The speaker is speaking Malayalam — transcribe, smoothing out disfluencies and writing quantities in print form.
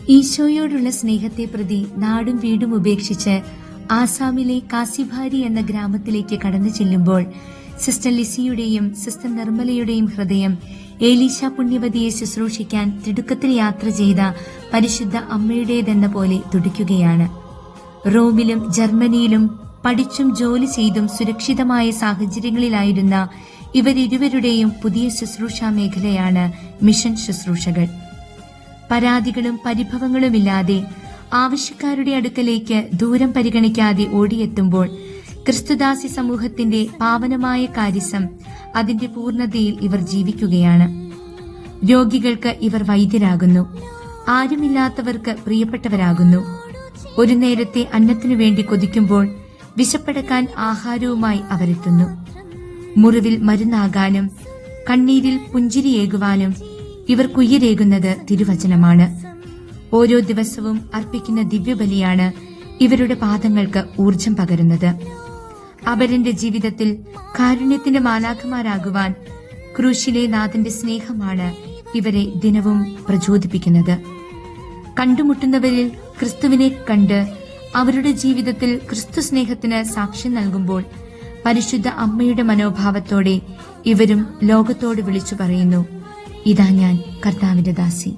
ഈശോയോടുള്ള സ്നേഹത്തെ പ്രതി നാടും വീടും ഉപേക്ഷിച്ച് ആസാമിലെ കാസിഭാരി എന്ന ഗ്രാമത്തിലേക്ക് കടന്നു ചെല്ലുമ്പോൾ സിസ്റ്റർ ലിസിയുടെയും സിസ്റ്റർ നിർമ്മലയുടെയും ഹൃദയം ഏലീശ പുണ്യവതിയെ ശുശ്രൂഷിക്കാൻ തിടുക്കത്തിൽ യാത്ര ചെയ്ത പരിശുദ്ധ അമ്മയുടേതെന്ന പോലെ തുടിക്കുകയാണ്. റോമിലും ജർമ്മനിയിലും പഠിച്ചും ജോലി ചെയ്തും സുരക്ഷിതമായ സാഹചര്യങ്ങളിലായിരുന്ന ഇവരിരുവരുടെയും പുതിയ ശുശ്രൂഷാ മേഖലയാണ് മിഷൻ ശുശ്രൂഷകൾ. പരാതികളും പരിഭവങ്ങളുമില്ലാതെ ആവശ്യക്കാരുടെ അടുക്കലേക്ക് ദൂരം പരിഗണിക്കാതെ ഓടിയെത്തുമ്പോൾ ക്രിസ്തുദാസി സമൂഹത്തിന്റെ പാവനമായ കാര്യസം അതിന്റെ പൂർണ്ണതയിൽ ഇവർ ജീവിക്കുകയാണ്. രോഗികൾക്ക് ഇവർ വൈദ്യരാകുന്നു, ആരുമില്ലാത്തവർക്ക് പ്രിയപ്പെട്ടവരാകുന്നു. ഒരു നേരത്തെ അന്നത്തിനു വേണ്ടി കൊതിക്കുമ്പോൾ വിശപ്പടക്കാൻ ആഹാരവുമായി അവരെത്തുന്നു. മുറിവിൽ മരുന്നാകാനും കണ്ണീരിൽ പുഞ്ചിരിയേകുവാനും ഇവർ കുയ്യരേകുന്നത് തിരുവചനമാണ്. ഓരോ ദിവസവും അർപ്പിക്കുന്ന ദിവ്യബലിയാണ് ഇവരുടെ പാദങ്ങൾക്ക് ഊർജം പകരുന്നത്. അപരന്റെ ജീവിതത്തിൽ കാരുണ്യത്തിന്റെ മാലാഖമാരാകുവാൻ ക്രൂശിലെ നാഥന്റെ സ്നേഹമാണ് ഇവരെ ദിനവും പ്രചോദിപ്പിക്കുന്നത്. കണ്ടുമുട്ടുന്നവരിൽ ക്രിസ്തുവിനെ കണ്ട് അവരുടെ ജീവിതത്തിൽ ക്രിസ്തു സ്നേഹത്തിന് സാക്ഷ്യം നൽകുമ്പോൾ പരിശുദ്ധ അമ്മയുടെ മനോഭാവത്തോടെ ഇവരും ലോകത്തോട് വിളിച്ചു പറയുന്നു, ഇതാ ഞാൻ കർത്താവിന്റെ ദാസി.